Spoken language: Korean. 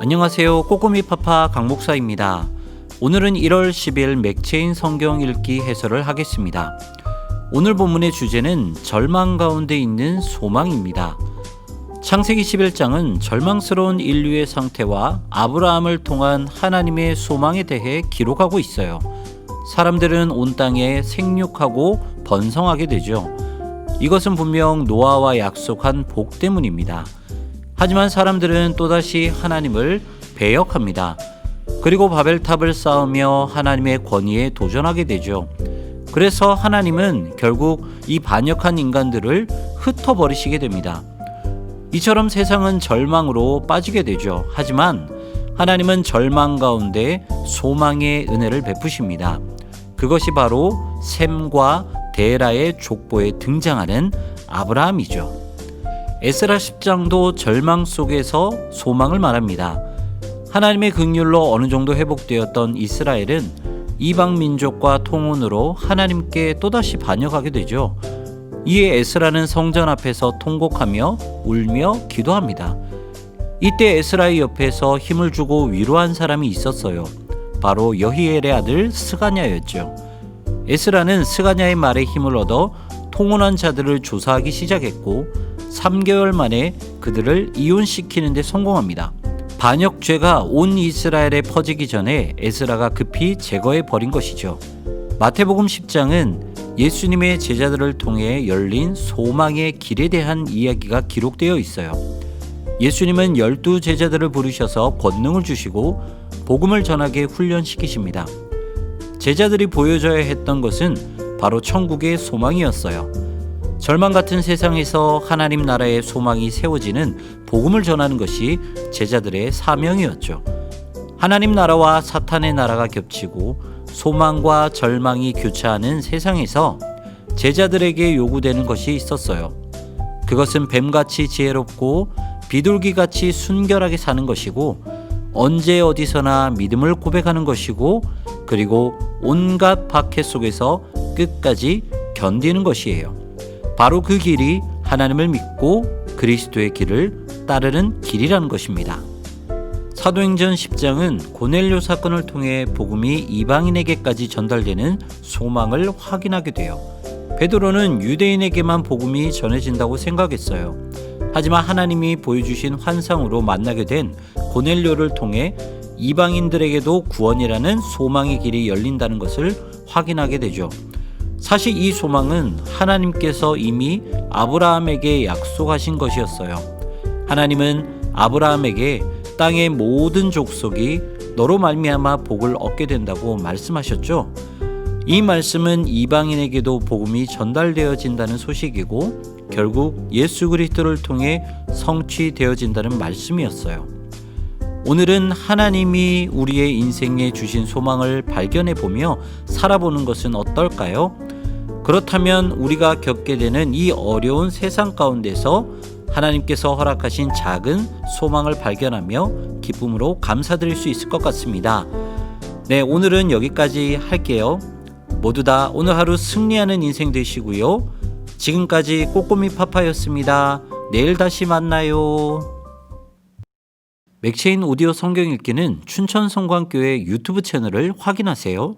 안녕하세요. 꼬꼬미 파파 강 목사입니다. 오늘은 1월 10일 맥체인 성경 읽기 해설을 하겠습니다. 오늘 본문의 주제는 절망 가운데 있는 소망입니다. 창세기 11장은 절망스러운 인류의 상태와 아브라함을 통한 하나님의 소망에 대해 기록하고 있어요. 사람들은 온 땅에 생육하고 번성하게 되죠. 이것은 분명 노아와 약속한 복 때문입니다. 하지만 사람들은 또다시 하나님을 배역합니다. 그리고 바벨탑을 쌓으며 하나님의 권위에 도전하게 되죠. 그래서 하나님은 결국 이 반역한 인간들을 흩어버리시게 됩니다. 이처럼 세상은 절망으로 빠지게 되죠. 하지만 하나님은 절망 가운데 소망의 은혜를 베푸십니다. 그것이 바로 셈과 데라의 족보에 등장하는 아브라함이죠. 에스라 10장도 절망 속에서 소망을 말합니다. 하나님의 긍휼로 어느 정도 회복되었던 이스라엘은 이방 민족과 통혼으로 하나님께 또다시 반역하게 되죠. 이에 에스라는 성전 앞에서 통곡하며 울며 기도합니다. 이때 에스라의 옆에서 힘을 주고 위로한 사람이 있었어요. 바로 여히엘의 아들 스가냐였죠. 에스라는 스가냐의 말에 힘을 얻어 통혼한 자들을 조사하기 시작했고 3개월 만에 그들을 이혼시키는 데 성공합니다. 반역죄가 온 이스라엘에 퍼지기 전에 에스라가 급히 제거해 버린 것이죠. 마태복음 10장은 예수님의 제자들을 통해 열린 소망의 길에 대한 이야기가 기록되어 있어요. 예수님은 12 제자들을 부르셔서 권능을 주시고 복음을 전하게 훈련시키십니다. 제자들이 보여줘야 했던 것은 바로 천국의 소망이었어요. 절망 같은 세상에서 하나님 나라의 소망이 세워지는 복음을 전하는 것이 제자들의 사명이었죠. 하나님 나라와 사탄의 나라가 겹치고 소망과 절망이 교차하는 세상에서 제자들에게 요구되는 것이 있었어요. 그것은 뱀같이 지혜롭고 비둘기같이 순결하게 사는 것이고 언제 어디서나 믿음을 고백하는 것이고 그리고 온갖 박해 속에서 끝까지 견디는 것이에요. 바로 그 길이 하나님을 믿고 그리스도의 길을 따르는 길이라는 것입니다. 사도행전 10장은 고넬료 사건을 통해 복음이 이방인에게까지 전달되는 소망을 확인하게 돼요. 베드로는 유대인에게만 복음이 전해진다고 생각했어요. 하지만 하나님이 보여주신 환상으로 만나게 된 고넬료를 통해 이방인들에게도 구원이라는 소망의 길이 열린다는 것을 확인하게 되죠. 사실 이 소망은 하나님께서 이미 아브라함에게 약속하신 것이었어요. 하나님은 아브라함에게 땅의 모든 족속이 너로 말미암아 복을 얻게 된다고 말씀하셨죠. 이 말씀은 이방인에게도 복음이 전달되어진다는 소식이고 결국 예수 그리스도를 통해 성취되어진다는 말씀이었어요. 오늘은 하나님이 우리의 인생에 주신 소망을 발견해 보며 살아보는 것은 어떨까요? 그렇다면 우리가 겪게 되는 이 어려운 세상 가운데서 하나님께서 허락하신 작은 소망을 발견하며 기쁨으로 감사드릴 수 있을 것 같습니다. 네, 오늘은 여기까지 할게요. 모두 다 오늘 하루 승리하는 인생 되시고요. 지금까지 꼬꼬미 파파였습니다. 내일 다시 만나요. 맥체인 오디오 성경 읽기는 춘천성광교회 유튜브 채널을 확인하세요.